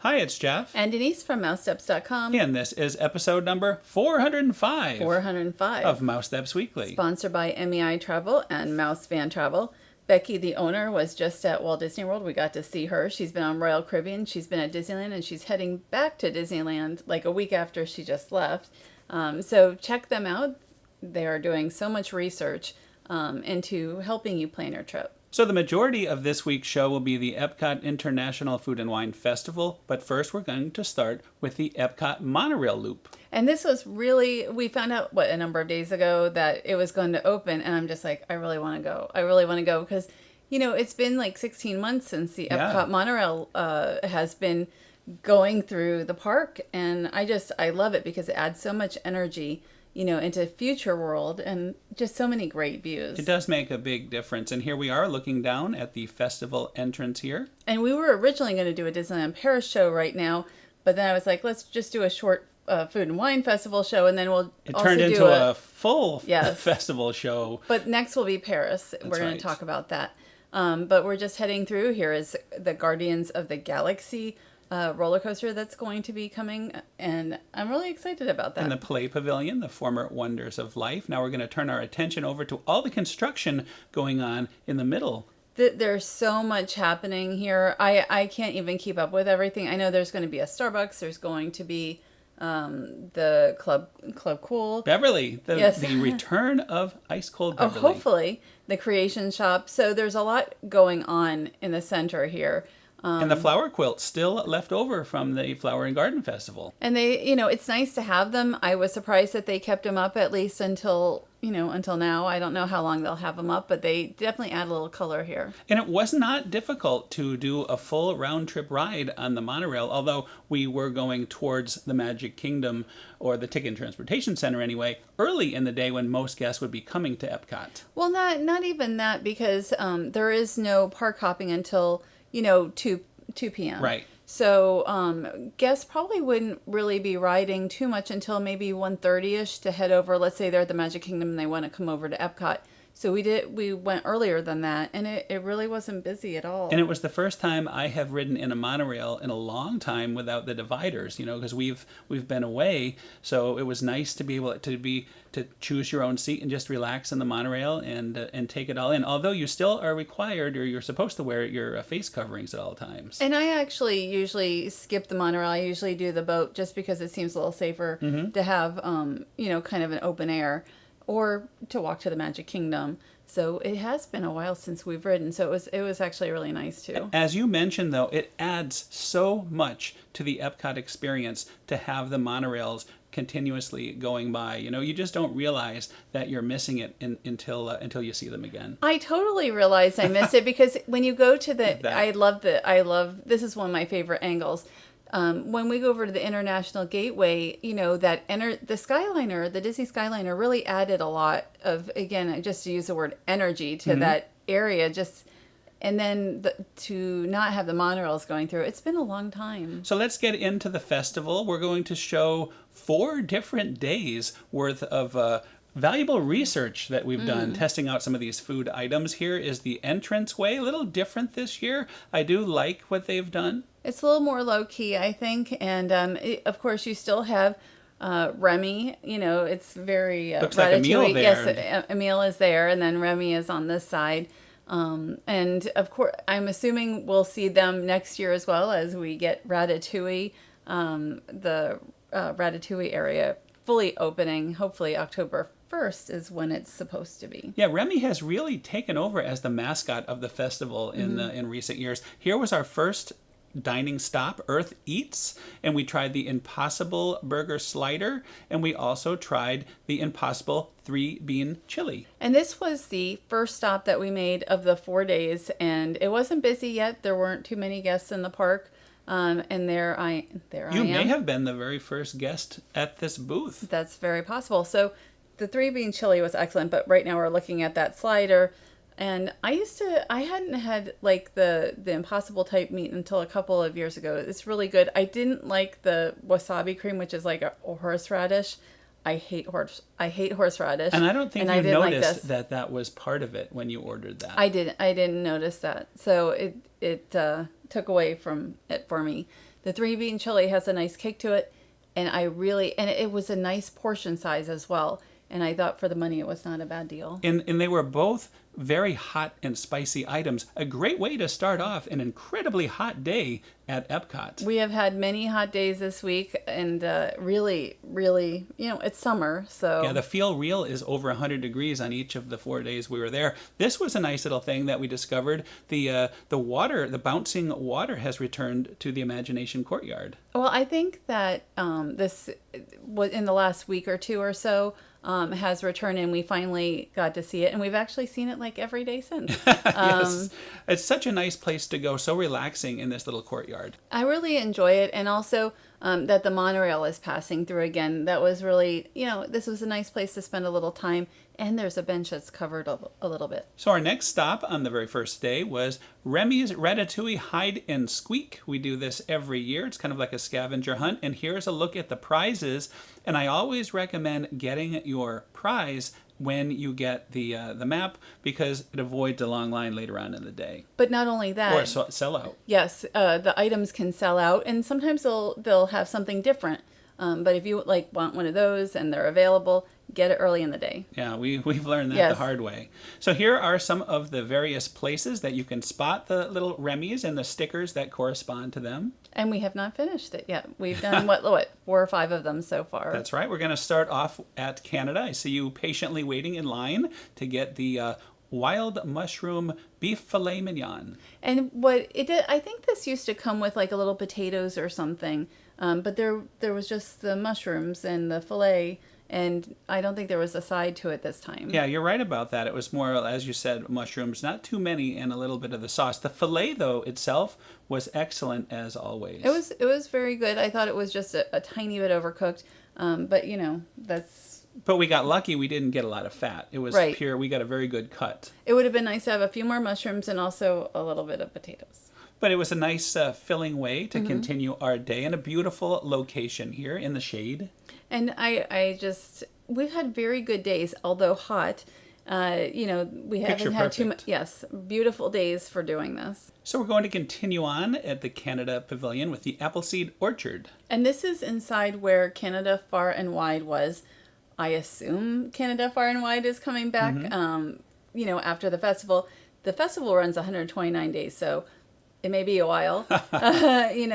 Hi, it's Jeff. And Denise from Mousesteps.com. And this is episode number 405. 405. Of Mousesteps Weekly. Sponsored by MEI Travel and Mouse Van Travel. Becky, the owner, was just at Walt Disney World. We got to see her. She's been on Royal Caribbean. She's been at Disneyland, and she's heading back to Disneyland like a week after she just left. So check them out. They are doing so much research into helping you plan your trip. So the majority of this week's show will be the Epcot International Food and Wine Festival, but first we're going to start with the Epcot Monorail Loop. And this was really, we found out, a number of days ago that it was going to open, and I'm just like, I really want to go. I really want to go because, you know, it's been like 16 months since the Epcot Monorail has been going through the park, and I love it because it adds so much energy, you know, into Future World and just so many great views. It does make a big difference. And here we are looking down at the festival entrance here. And we were originally going to do a Disneyland Paris show right now, but then I was like, let's just do a short food and wine festival show, and then we'll It also turned into a full festival show. But next will be Paris. We're going to talk about that. But we're just heading through. Here is the Guardians of the Galaxy roller coaster that's going to be coming, and I'm really excited about that. And the Play Pavilion, the former Wonders of Life. Now we're going to turn our attention over to all the construction going on in the middle. There's so much happening here. I can't even keep up with everything. I know there's going to be a Starbucks. There's going to be the Club Cool. Beverly, the return of Ice Cold Beverly. Oh, hopefully. The Creation Shop. So there's a lot going on in the center here. And the flower quilts still left over from the Flower and Garden Festival. And they, you know, it's nice to have them. I was surprised that they kept them up at least until now. I don't know how long they'll have them up, but they definitely add a little color here. And it was not difficult to do a full round trip ride on the monorail, although we were going towards the Magic Kingdom, or the Ticket and Transportation Center anyway, early in the day when most guests would be coming to Epcot. Well, not even that, because there is no park hopping until 2 p.m. Right. So guests probably wouldn't really be riding too much until maybe 1:30ish to head over. Let's say they're at the Magic Kingdom and they want to come over to Epcot. So we went earlier than that, and it really wasn't busy at all. And it was the first time I have ridden in a monorail in a long time without the dividers, because we've been away. So it was nice to be able to choose your own seat and just relax in the monorail and take it all in. Although you still are required, or you're supposed to wear your face coverings at all times. And I actually usually skip the monorail. I usually do the boat just because it seems a little safer to have kind of an open air, or to walk to the Magic Kingdom. So it has been a while since we've ridden, so it was actually really nice too. As you mentioned, though, it adds so much to the Epcot experience to have the monorails continuously going by. You just don't realize that you're missing it until you see them again. I totally realized I missed it because when you go to I love this is one of my favorite angles. When we go over to the International Gateway, the Skyliner, the Disney Skyliner really added a lot of, again, just to use the word energy to that area, and then to not have the monorails going through. It's been a long time. So let's get into the festival. We're going to show 4 different days worth of valuable research that we've done, testing out some of these food items. Here is the entranceway, a little different this year. I do like what they've done. It's a little more low-key, I think, and of course you still have Remy. It's very looks like Emile there. Yes, Emile is there, and then Remy is on this side. And of course, I'm assuming we'll see them next year as well as we get Ratatouille, the Ratatouille area fully opening, hopefully October 1st is when it's supposed to be. Yeah, Remy has really taken over as the mascot of the festival in recent years. Here was our first dining stop, Earth Eats, and we tried the Impossible Burger Slider, and we also tried the Impossible 3-bean chili. And this was the first stop that we made of the 4 days, and it wasn't busy yet. There weren't too many guests in the park. And there I am. You may have been the very first guest at this booth. That's very possible. So the 3-bean chili was excellent, but right now we're looking at that slider. And I hadn't had like the Impossible type meat until a couple of years ago. It's really good. I didn't like the wasabi cream, which is like a horseradish. I hate horseradish. And I don't think you noticed that was part of it when you ordered that. I didn't notice that. So it took away from it for me. The three bean chili has a nice kick to it. And and it was a nice portion size as well. And I thought for the money, it was not a bad deal. And they were both very hot and spicy items. A great way to start off an incredibly hot day at Epcot. We have had many hot days this week, and really, really, it's summer, so... Yeah, the Feel Real is over 100 degrees on each of the 4 days we were there. This was a nice little thing that we discovered. The water, the bouncing water has returned to the Imagination Courtyard. Well, I think that this was in the last week or two or so, has returned, and we finally got to see it, and we've actually seen it like every day since. Yes. It's such a nice place to go, so relaxing in this little courtyard. I really enjoy it, and also that the monorail is passing through again. That was really, this was a nice place to spend a little time, and there's a bench that's covered a little bit. So our next stop on the very first day was Remys Ratatouille Hide and Squeak. We do this every year. It's kind of like a scavenger hunt, and here's a look at the prizes. And I always recommend getting your prize when you get the map, because it avoids a long line later on in the day. But not only that, or sell out. Yes, the items can sell out, and sometimes they'll have something different. But if you want one of those and they're available, get it early in the day. Yeah, we've learned that the hard way. So here are some of the various places that you can spot the little Remys and the stickers that correspond to them. And we have not finished it yet. We've done, what, 4 or 5 of them so far. That's right. We're going to start off at Canada. I see you patiently waiting in line to get the wild mushroom beef filet mignon. And what it did, I think this used to come with like a little potatoes or something. But there was just the mushrooms and the filet, and I don't think there was a side to it this time. Yeah, you're right about that. It was more, as you said, mushrooms, not too many, and a little bit of the sauce. The filet, though, itself was excellent as always. It was very good. I thought it was just a tiny bit overcooked, but that's... But we got lucky. We didn't get a lot of fat. It was pure. We got a very good cut. It would have been nice to have a few more mushrooms and also a little bit of potatoes. But it was a nice filling way to continue our day in a beautiful location here in the shade. And we've had very good days, although hot. We haven't had too much. Yes, beautiful days for doing this. So we're going to continue on at the Canada Pavilion with the Appleseed Orchard. And this is inside where Canada Far and Wide was. I assume Canada Far and Wide is coming back, after the festival. The festival runs 129 days, so it may be a while, And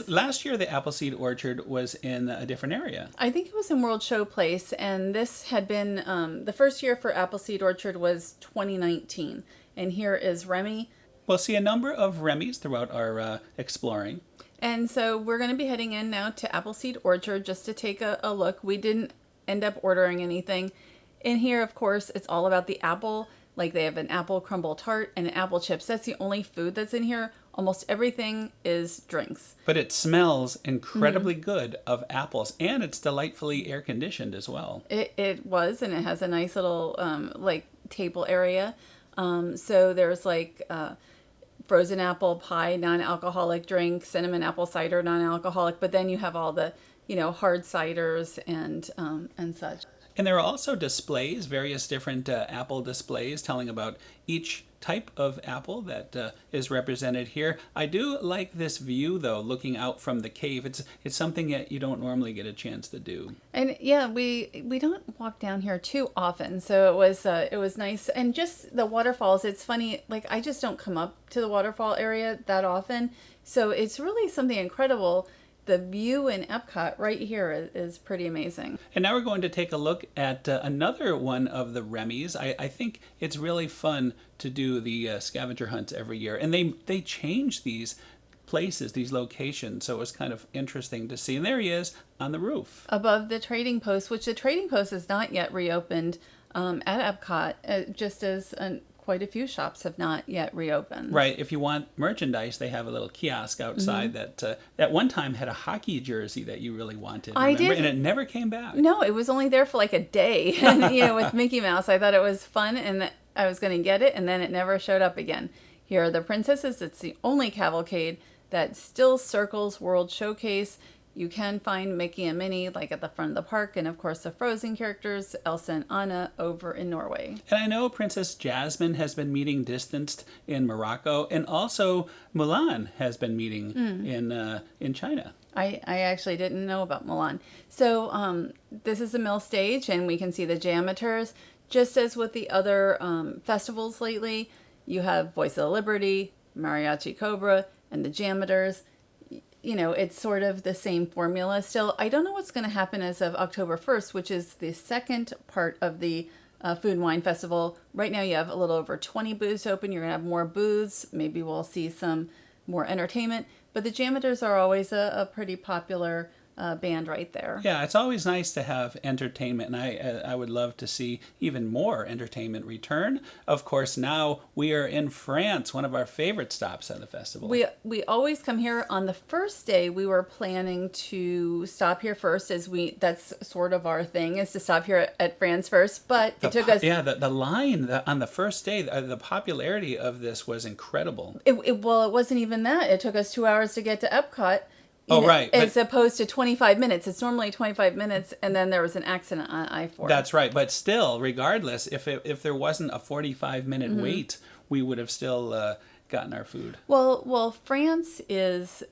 last year, the Appleseed Orchard was in a different area. I think it was in World Showplace, and this had been, the first year for Appleseed Orchard was 2019. And here is Remy. We'll see a number of Remys throughout our exploring. And so we're going to be heading in now to Appleseed Orchard just to take a look. We didn't end up ordering anything. In here, of course, it's all about the apple. Like they have an apple crumble tart and apple chips. That's the only food that's in here. Almost everything is drinks. But it smells incredibly good of apples, and it's delightfully air conditioned as well. It was, and it has a nice little table area. So there's frozen apple pie, non-alcoholic drink, cinnamon apple cider, non-alcoholic. But then you have all the hard ciders and such. And there are also displays, various different apple displays telling about each type of apple that is represented here. I do like this view, though, looking out from the cave. It's something that you don't normally get a chance to do. And yeah, we don't walk down here too often, so it was nice. And just the waterfalls, it's funny, I just don't come up to the waterfall area that often, so it's really something incredible. The view in Epcot right here is pretty amazing. And now we're going to take a look at another one of the Remys. I think it's really fun to do the scavenger hunts every year. And they change these places, these locations. So it was kind of interesting to see. And there he is on the roof. Above the trading post, which the trading post is not yet reopened at Epcot, just as quite a few shops have not yet reopened. Right. If you want merchandise, they have a little kiosk outside that at one time had a hockey jersey that you really wanted. I did. And it never came back. No, it was only there for a day. And, with Mickey Mouse, I thought it was fun and that I was going to get it, and then it never showed up again. Here are the princesses. It's the only cavalcade that still circles World Showcase. You can find Mickey and Minnie like at the front of the park, and of course the Frozen characters, Elsa and Anna, over in Norway. And I know Princess Jasmine has been meeting distanced in Morocco, and also Mulan has been meeting in China. I actually didn't know about Milan. So this is the mill stage, and we can see the JAMMitors. Just as with the other festivals lately, you have Voice of the Liberty, Mariachi Cobra, and the JAMMitors. You know, it's sort of the same formula still. I don't know what's going to happen as of October 1st, which is the second part of the Food and Wine Festival. Right now you have a little over 20 booths open. You're going to have more booths. Maybe we'll see some more entertainment. But the JAMMitors are always a pretty popular band right there. Yeah, it's always nice to have entertainment, and I would love to see even more entertainment return. Of course, now we are in France, one of our favorite stops at the festival. We always come here on the first day. We were planning to stop here first, that's sort of our thing, is to stop here at France first. But it took us. Yeah, the line on the first day, the popularity of this was incredible. Well, it wasn't even that. It took us 2 hours to get to Epcot. Right. As opposed to 25 minutes. It's normally 25 minutes, and then there was an accident on I-4. That's right. But still, regardless, if there wasn't a 45-minute wait, we would have still gotten our food. Well, France is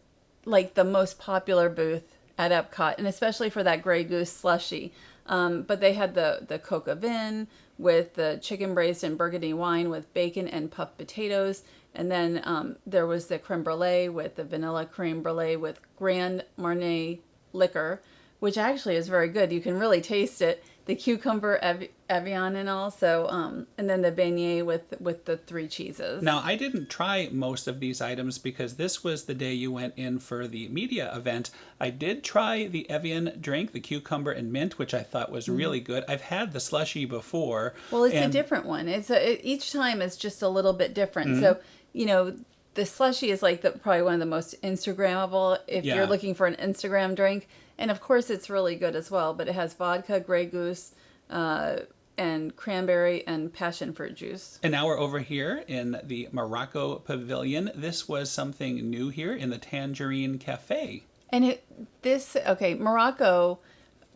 like the most popular booth at Epcot, and especially for that Grey Goose slushy. But they had the coq au vin with the chicken braised in burgundy wine with bacon and puffed potatoes. And then there was the creme brulee with the vanilla creme brulee with Grand Marnier liquor, which actually is very good. You can really taste it. The cucumber Evian and all. So, and then the beignet with the 3 cheeses. Now, I didn't try most of these items because this was the day you went in for the media event. I did try the Evian drink, the cucumber and mint, which I thought was really good. I've had the slushy before. Well, it's a different one. Each time is just a little bit different. So, you know, the slushy is like probably one of the most Instagrammable if you're looking for an Instagram drink. And of course, it's really good as well. But it has vodka, Grey Goose, and cranberry and passion fruit juice. And now we're over here in the Morocco Pavilion. This was something new here in the Tangerine Cafe. And Morocco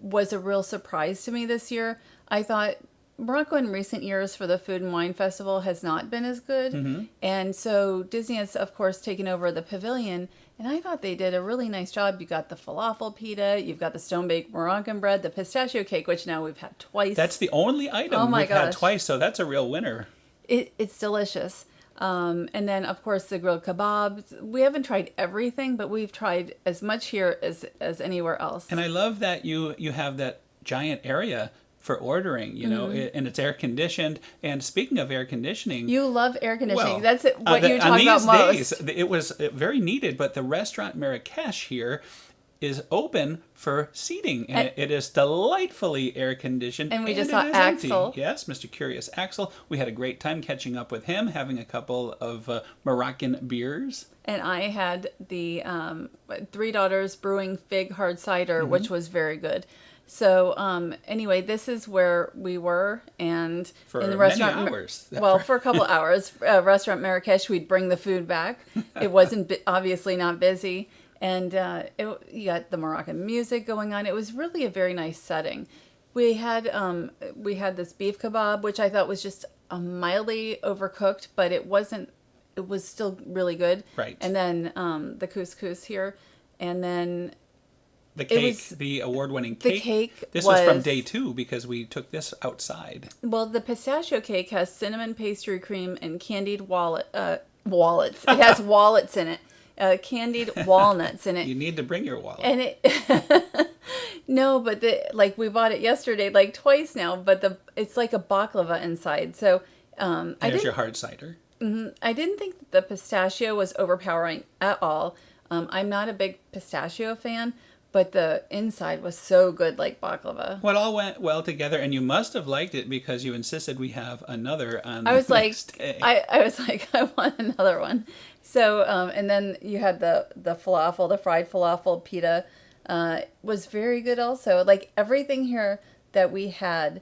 was a real surprise to me this year. I thought Morocco in recent years for the Food and Wine Festival has not been as good. And so Disney has, of course, taken over the pavilion. And I thought they did a really nice job. You got the falafel pita, you've got the stone-baked Moroccan bread, the pistachio cake, which now we've had twice. That's the only item we've had twice, so that's a real winner. It's delicious. And then, of course, the grilled kebabs. We haven't tried everything, but we've tried as much here as anywhere else. And I love that you have that giant area for ordering, you know, and it's air conditioned. And speaking of air conditioning, you love air conditioning. Well, that's what you talk about most. Days, it was very needed, but the restaurant Marrakesh here is open for seating, and it is delightfully air conditioned. And we just saw Axel. Empty. Yes, Mr. Curious Axel. We had a great time catching up with him, having a couple of Moroccan beers. And I had the Three Daughters Brewing Fig Hard Cider, which was very good. So anyway, this is where we were, and for in the restaurant, many hours. Well, for a couple hours, restaurant Marrakesh, we'd bring the food back. It wasn't obviously not busy, and you got the Moroccan music going on. It was really a very nice setting. We had this beef kebab, which I thought was just mildly overcooked, but it wasn't. It was still really good. Right. And then the couscous here, and then. The cake, the award-winning cake. The cake This was from day 2 because we took this outside. Well, the pistachio cake has cinnamon pastry cream and candied wallets. It has wallets in it. Candied walnuts in it. You need to bring your wallet. And it no, but we bought it yesterday twice now, but it's like a baklava inside. So there's your hard cider. I didn't think that the pistachio was overpowering at all. I'm not a big pistachio fan. But the inside was so good, like baklava. Well, it all went well together, and you must have liked it because you insisted we have another on the next day. I was like, I want another one. So, and then you had the falafel, the fried falafel pita, was very good also. Like everything here that we had,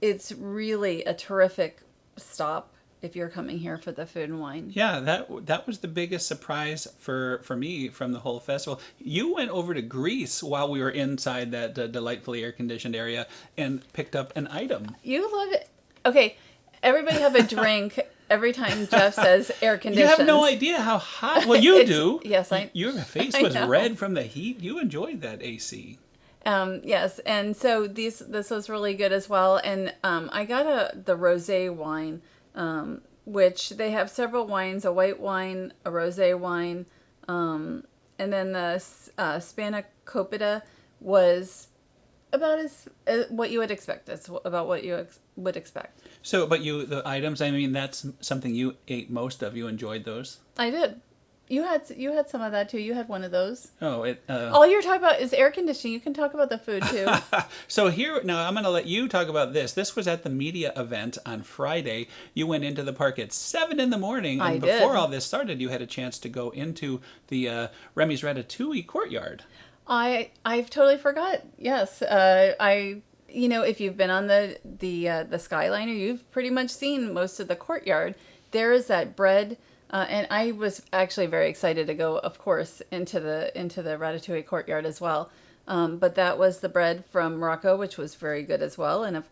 it's really a terrific stop. if you're coming here for the food and wine. Yeah, that was the biggest surprise for me from the whole festival. You went over to Greece while we were inside that delightfully air-conditioned area and picked up an item. You love it. Okay, everybody have a drink every time Jeff says air-conditioned. You have no idea how hot. Well, you do. Yes, Your face was red from the heat. You enjoyed that AC. Yes, and so this was really good as well. And I got the rosé wine, which they have several wines: a white wine, a rosé wine, and then the Spanakopita was about as what you would expect. That's about what you would expect. So, but the items, I mean, that's something you ate most of. You enjoyed those? I did. You had some of that too. You had one of those. Oh, all you're talking about is air conditioning. You can talk about the food too. So now I'm going to let you talk about this. This was at the media event on Friday. You went into the park at 7 a.m, and before all this started, you had a chance to go into the Remys Ratatouille Courtyard. I totally forgot. Yes, if you've been on the Skyliner, you've pretty much seen most of the Courtyard. There is that bread. And I was actually very excited to go, of course, into the Ratatouille Courtyard as well. But that was the bread from Morocco, which was very good as well. And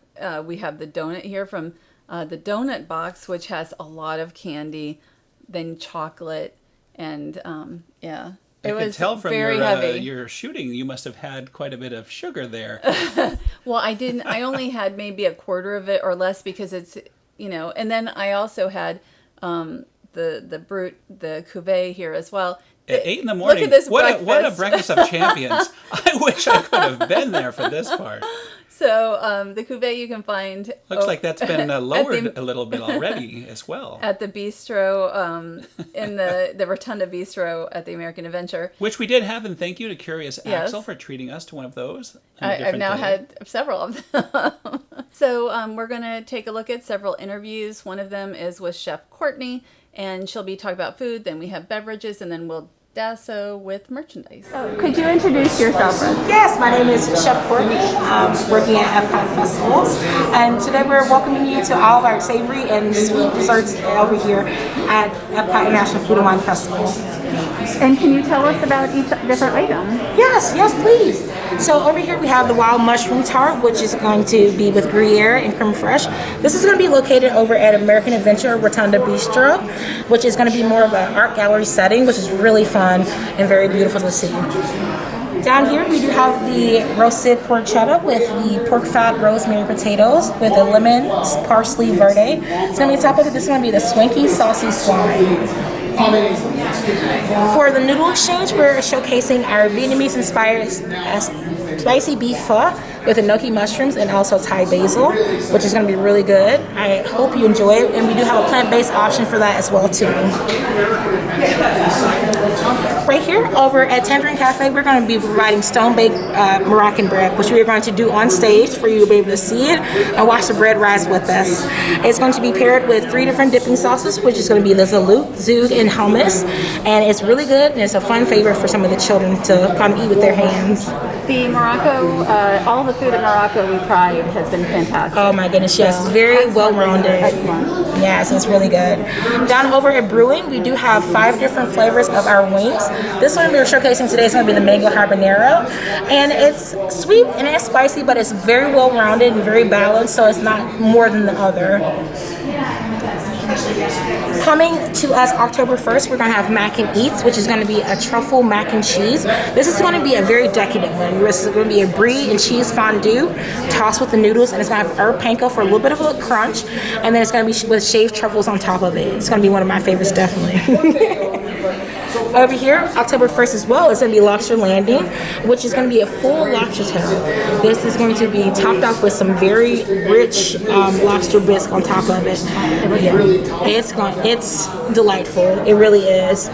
we have the donut here from the donut box, which has a lot of candy, then chocolate, and yeah. I could tell from your shooting, you must have had quite a bit of sugar there. Well, I didn't. I only had maybe a quarter of it or less because it's, and then I also had the cuvee here as well. At 8 a.m. Look at this breakfast. What a breakfast of champions. I wish I could have been there for this part. So the cuvee you can find. Looks like that's been lowered a little bit already as well. At the bistro, in the Rotunda Bistro at the American Adventure. Which we did have, and thank you to Curious Axel for treating us to one of those. I've now had several of them. So we're going to take a look at several interviews. One of them is with Chef Courtney, and she'll be talking about food. Then we have beverages, and then we'll Dasso with merchandise. Could you introduce yourself, Russ? Yes, my name is Chef Courtney, working at Epcot Festivals, and today we're welcoming you to all of our savory and sweet desserts over here at Epcot International Food and Wine Festival. And can you tell us about each different item? Yes, please. So over here we have the wild mushroom tart, which is going to be with Gruyere and creme fraiche. This is going to be located over at American Adventure Rotunda Bistro, which is going to be more of an art gallery setting, which is really fun and very beautiful to see. Down here we do have the roasted porchetta with the pork fat rosemary potatoes with a lemon parsley verde. It's going to be top of it. This is going to be the swanky saucy swine. For the noodle exchange, we're showcasing our Vietnamese-inspired spicy beef pho with enoki mushrooms and also Thai basil, which is going to be really good. I hope you enjoy it, and we do have a plant-based option for that as well too. Right here over at Tangerine Cafe, we're going to be providing stone-baked Moroccan bread, which we are going to do on stage for you to be able to see it and watch the bread rise with us. It's going to be paired with 3 different dipping sauces, which is going to be the zalouk, zoug, and hummus, and it's really good, and it's a fun favorite for some of the children to come eat with their hands. The Morocco, all the food in Morocco we tried has been fantastic. Oh my goodness, yes, it's very well-rounded. Yes, it's really good. Down over at Brewing, we do have 5 different flavors of our wings. This one we're showcasing today is going to be the mango habanero, and it's sweet and it's spicy, but it's very well-rounded and very balanced, so it's not more than the other. Coming to us October 1st, we're going to have Mac and Eats, which is going to be a truffle mac and cheese. This is going to be a very decadent one. This is going to be a brie and cheese fondue tossed with the noodles, and it's going to have herb panko for a little bit of a crunch, and then it's going to be with shaved truffles on top of it. It's going to be one of my favorites, definitely. Over here, October 1st as well, it's going to be Lobster Landing, which is going to be a full lobster tail. This is going to be topped off with some very rich lobster bisque on top of it. Yeah. It's delightful. It really is.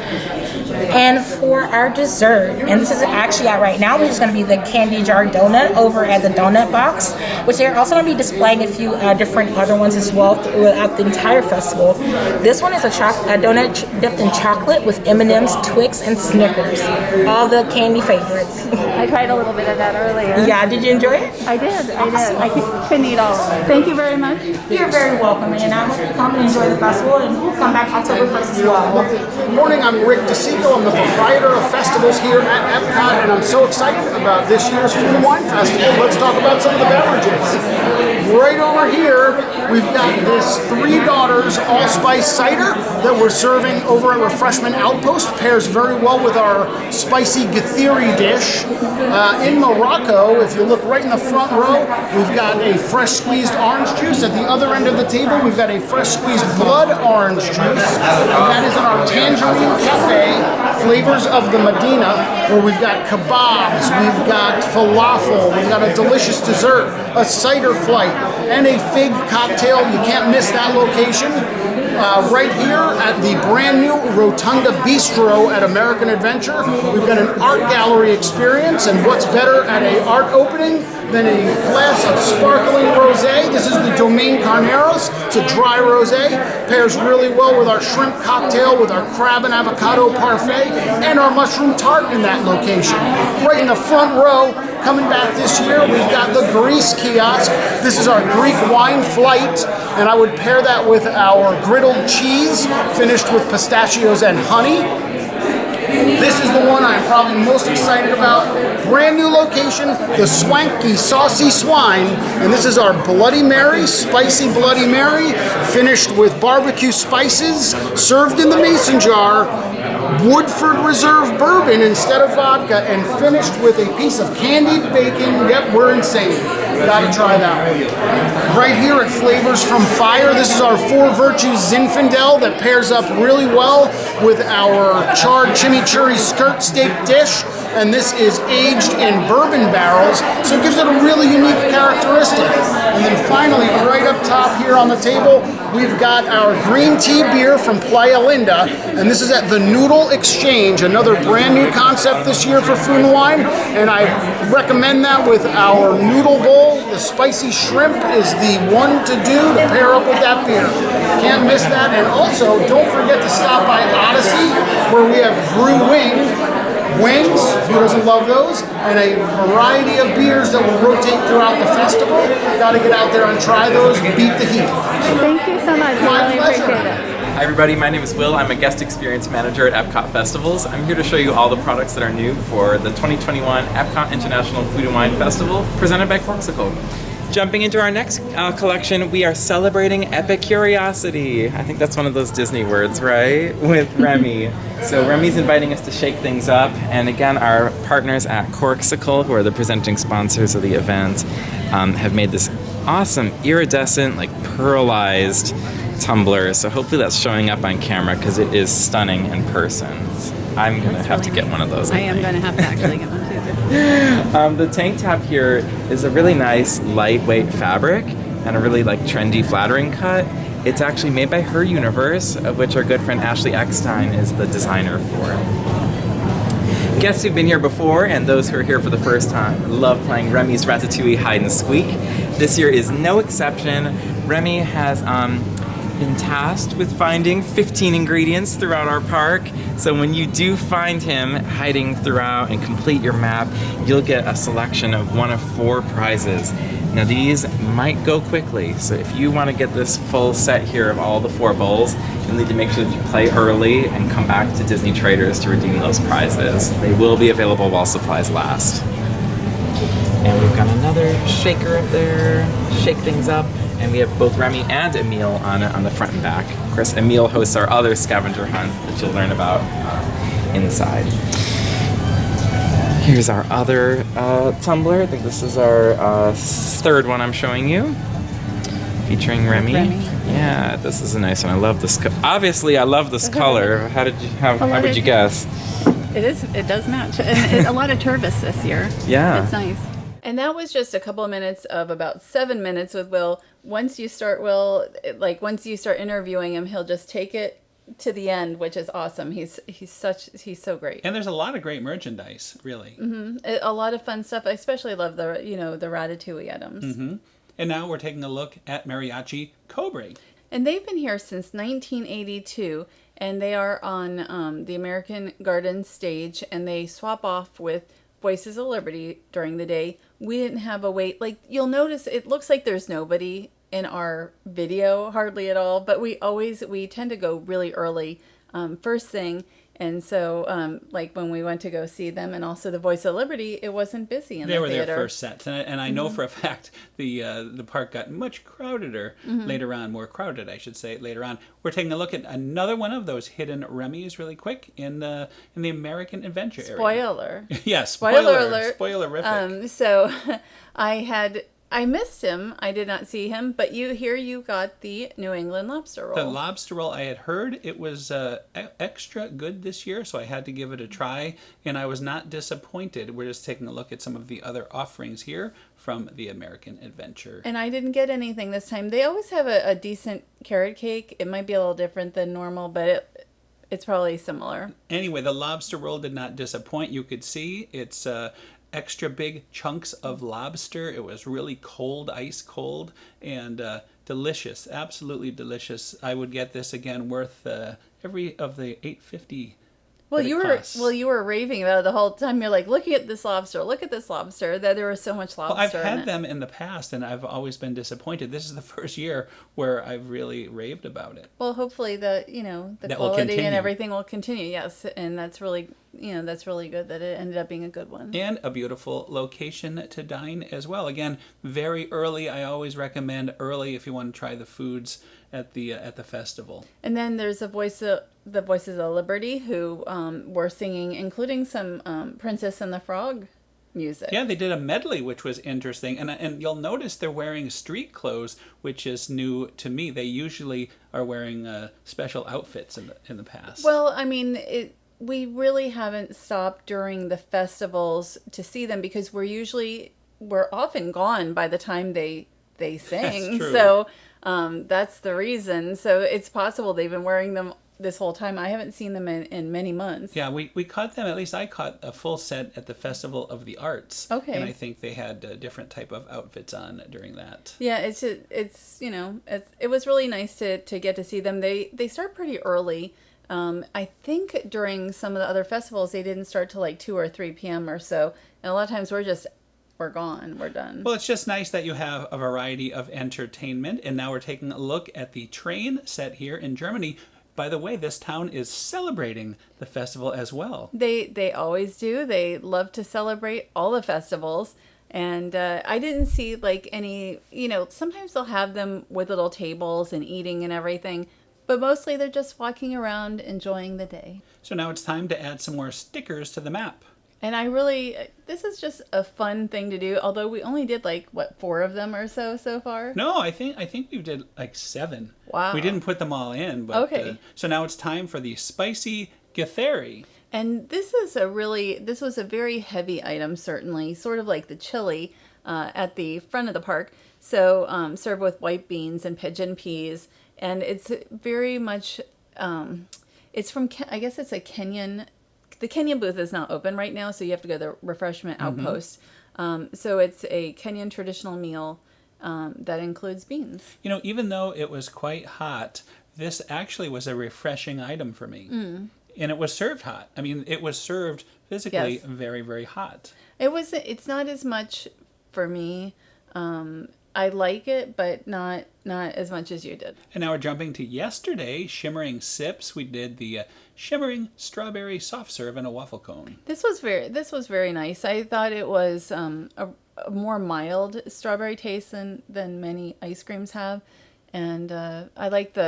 And for our dessert, and this is actually out right now, which is going to be the candy jar donut over at the Donut Box, which they're also going to be displaying a few different other ones as well throughout the entire festival. This one is a donut dipped in chocolate with M&M's, Twix, and Snickers. All the candy favorites. I tried a little bit of that earlier. Yeah, did you enjoy it? I did. I couldn't eat all of it. Thank you very much. You're very welcome, and I hope you come and enjoy the festival, and come back October 1st as well. Good morning, I'm Rick DeSico. I'm the proprietor of festivals here at Epcot, and I'm so excited about this year's Food and Wine Festival. Let's talk about some of the beverages. Right over here, we've got this Three Daughters Allspice Cider that we're serving over at Refreshment Outpost. Pairs very well with our spicy gatheri dish. In Morocco, if you look right in the front row, we've got a fresh squeezed orange juice. At the other end of the table, we've got a fresh squeezed blood orange juice. And that is in our Tangerine Cafe, Flavors of the Medina, where we've got kebabs, we've got falafel, we've got a delicious dessert, a cider flight, and a fig cocktail. You can't miss that location. Right here at the brand new Rotunda Bistro at American Adventure, we've got an art gallery experience, and what's better at an art opening than a glass of sparkling rosé. This is the Domaine Carneros. It's a dry rosé. Pairs really well with our shrimp cocktail, with our crab and avocado parfait, and our mushroom tart in that location. Right in the front row, coming back this year, we've got the Greece kiosk. This is our Greek wine flight, and I would pair that with our griddled cheese, finished with pistachios and honey. This is the one I'm probably most excited about. Brand new location, the Swanky Saucy Swine, and this is our Bloody Mary, spicy Bloody Mary, finished with barbecue spices, served in the mason jar, Woodford Reserve bourbon instead of vodka, and finished with a piece of candied bacon. Yep, we're insane. Gotta try that one. Right here at Flavors from Fire, this is our Four Virtues Zinfandel that pairs up really well with our charred chimichurri skirt steak dish, and this is aged in bourbon barrels, so it gives it a really unique characteristic. And then finally, right up top here on the table, we've got our green tea beer from Playa Linda, and this is at the Noodle Exchange, another brand new concept this year for Food and Wine, and I recommend that with our noodle bowl. The spicy shrimp is the one to do to pair up with that beer. Can't miss that. And also, don't forget to stop by Odyssey, where we have brew wings, who doesn't love those, and a variety of beers that will rotate throughout the festival. Got to get out there and try those, beat the heat. Thank you so much. My I really pleasure. appreciate it. Hi everybody, my name is Will. I'm a guest experience manager at Epcot Festivals. I'm here to show you all the products that are new for the 2021 Epcot International Food and Wine Festival presented by Corksicle. Jumping into our next collection, we are celebrating Epicuriosity. I think that's one of those Disney words, right? With Remy. So Remy's inviting us to shake things up, and again, our partners at Corksicle, who are the presenting sponsors of the event, have made this awesome iridescent, like pearlized tumbler. So hopefully that's showing up on camera because it is stunning in person. I'm gonna have to get one of those. I am going to have to actually get one too. The tank top here is a really nice lightweight fabric and a really like trendy flattering cut. It's actually made by Her Universe, of which our good friend Ashley Eckstein is the designer for it. Guests who've been here before and those who are here for the first time love playing Remy's Ratatouille Hide and Squeak. This year is no exception. Remy has been tasked with finding 15 ingredients throughout our park. So when you do find him hiding throughout and complete your map, you'll get a selection of one of 4 prizes. Now these might go quickly, so if you want to get this full set here of all the 4 bowls, you'll need to make sure that you play early and come back to Disney Traders to redeem those prizes. They will be available while supplies last. And we've got another shaker up there, shake things up. And we have both Remy and Emile on it on the front and back. Of course, Emile hosts our other scavenger hunt that you'll learn about inside. Here's our other tumbler. I think this is our 3rd one I'm showing you, featuring Remy. Yeah, this is a nice one. I love this. Obviously, I love this color. How would you guess? It does match. And a lot of Turvis this year. Yeah. It's nice. And that was just a couple of minutes of about 7 minutes with Will. Once you start interviewing him, he'll just take it to the end, which is awesome. He's so great. And there's a lot of great merchandise, really. A lot of fun stuff. I especially love the the Ratatouille items. And now we're taking a look at Mariachi Cobre. And they've been here since 1982, and they are on the American Garden stage, and they swap off with Voices of Liberty during the day. We didn't have a wait. Like, you'll notice it looks like there's nobody in our video, hardly at all, but we tend to go really early, first thing. And so, like when we went to go see them, and also the Voice of Liberty, it wasn't busy in the theater. They were their first sets, and I know for a fact the park got much crowdeder later on, more crowded, I should say, later on. We're taking a look at another one of those hidden Remys really quick in the American Adventure area. Spoiler. Yeah, spoiler alert. Spoilerific. So I missed him. I did not see him, but you got the New England lobster roll. The lobster roll, I had heard it was extra good this year, so I had to give it a try, and I was not disappointed. We're just taking a look at some of the other offerings here from the American Adventure. And I didn't get anything this time. They always have a decent carrot cake. It might be a little different than normal, but it's probably similar. Anyway, the lobster roll did not disappoint. You could see it's extra big chunks of lobster. It was really cold, ice cold, and delicious, absolutely delicious. I would get this again, worth every of the $8.50. Well, you were raving about it the whole time. You're like, look at this lobster. Look at this lobster. That there was so much lobster. Well, I've had them in the past, and I've always been disappointed. This is the first year where I've really raved about it. Well, hopefully the quality and everything will continue. Yes, and that's really good that it ended up being a good one. And a beautiful location to dine as well. Again, very early. I always recommend early if you want to try the foods at the festival. And then there's the Voices of Liberty, who were singing, including some Princess and the Frog music. Yeah, they did a medley, which was interesting. And you'll notice they're wearing street clothes, which is new to me. They usually are wearing special outfits in the past. Well, I mean, we really haven't stopped during the festivals to see them, because we're often gone by the time they sing. That's true. So that's the reason. So it's possible they've been wearing them this whole time. I haven't seen them in many months. Yeah, we caught them, at least I caught a full set at the Festival of the Arts. Okay. And I think they had a different type of outfits on during that. Yeah, it was really nice to get to see them. They start pretty early. I think during some of the other festivals, they didn't start till like 2 or 3 p.m. or so. And a lot of times we're gone. We're done. Well, it's just nice that you have a variety of entertainment. And now we're taking a look at the train set here in Germany. By the way, this town is celebrating the festival as well. They always do. They love to celebrate all the festivals. And I didn't see like any, sometimes they'll have them with little tables and eating and everything. But mostly they're just walking around enjoying the day. So now it's time to add some more stickers to the map. And this is just a fun thing to do, although we only did 4 of them or so far? No, I think we did 7. Wow. We didn't put them all in. But, okay. So now it's time for the spicy githeri. And this was a very heavy item, certainly, sort of like the chili at the front of the park. So served with white beans and pigeon peas. And it's very much, it's from, I guess it's a Kenyan. The Kenyan booth is not open right now, so you have to go to the refreshment outpost. So it's a Kenyan traditional meal that includes beans. Even though it was quite hot, this actually was a refreshing item for me. Mm. And it was served hot. I mean, it was served physically very, very hot. It's not as much for me. I like it, but not as much as you did. And now we're jumping to yesterday, Shimmering Sips. We did the Shimmering Strawberry Soft Serve in a waffle cone. This was very nice. I thought it was a more mild strawberry taste than many ice creams have. And I like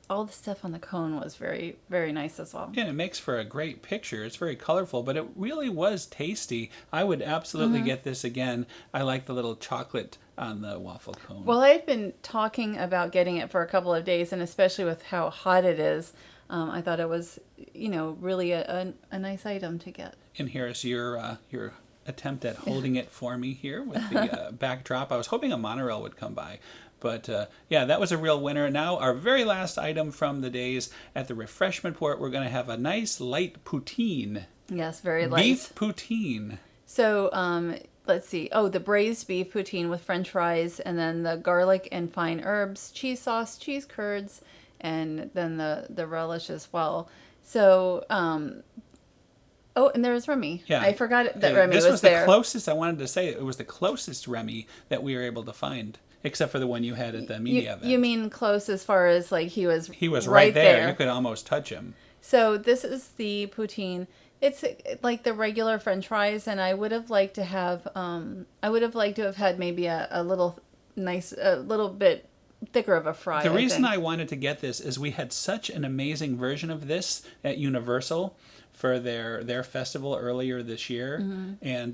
all the stuff on the cone was very, very nice as well. Yeah, it makes for a great picture. It's very colorful, but it really was tasty. I would absolutely get this again. I like the little chocolate on the waffle cone. Well, I've been talking about getting it for a couple of days, and especially with how hot it is, I thought it was, really a nice item to get. And here's your attempt at holding it for me here with the backdrop. I was hoping a monorail would come by. But yeah, that was a real winner. Now, our very last item from the days at the refreshment port, we're going to have a nice light poutine. Yes, very light. Beef poutine. So, let's see. Oh, the braised beef poutine with French fries, and then the garlic and fine herbs, cheese sauce, cheese curds, and then the relish as well. So, oh, and there was Remy. Yeah, I forgot that Remy this was there. This was the closest. I wanted to say it was the closest Remy that we were able to find, except for the one you had at the media event. You mean close as far as like he was right there. You could almost touch him. So this is the poutine. It's like the regular French fries, and I would have liked to have had maybe a little bit thicker of a fry. The reason I wanted to get this is we had such an amazing version of this at Universal for their festival earlier this year, and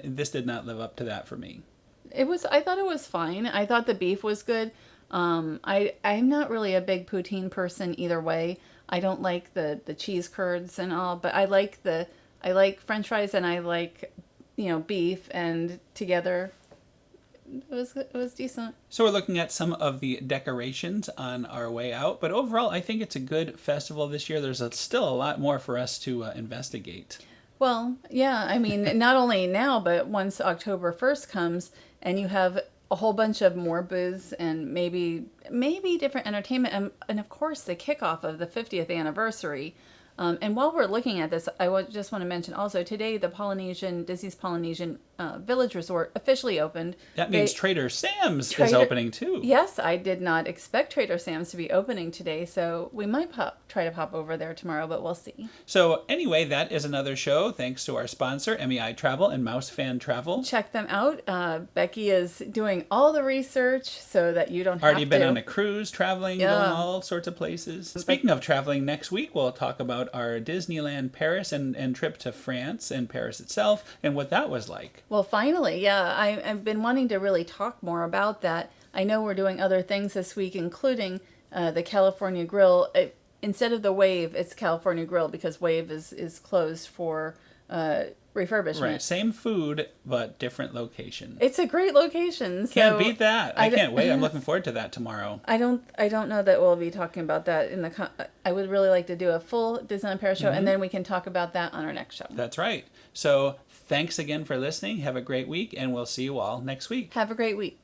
this did not live up to that for me. I thought it was fine. I thought the beef was good. I'm not really a big poutine person either way. I don't like the cheese curds and all, but I like French fries and I like beef, and together it was decent. So we're looking at some of the decorations on our way out, but overall I think it's a good festival this year. There's still a lot more for us to investigate. Well, yeah, I mean, not only now, but once October 1st comes and you have a whole bunch of more booths and maybe different entertainment, and of course the kickoff of the 50th anniversary. And while we're looking at this, I just want to mention also today the Disney's Polynesian Village Resort officially opened. That means Trader Sam's is opening too. Yes, I did not expect Trader Sam's to be opening today, so we might try to pop over there tomorrow, but we'll see. So anyway, that is another show thanks to our sponsor, MEI Travel and Mouse Fan Travel. Check them out. Becky is doing all the research so that you don't have to. Already been on a cruise, traveling, going all sorts of places. Speaking of traveling, next week we'll talk about our Disneyland Paris and trip to France and Paris itself and what that was like. Well, finally, yeah. I've been wanting to really talk more about that. I know we're doing other things this week, including the California Grill. Instead of the Wave, it's California Grill because Wave is closed for refurbishment. Right, same food, but different location. It's a great location. So can't beat that. I can't wait. I'm looking forward to that tomorrow. I don't know that we'll be talking about that in the. I would really like to do a full Disneyland Paris show, and then we can talk about that on our next show. That's right. So thanks again for listening. Have a great week, and we'll see you all next week. Have a great week.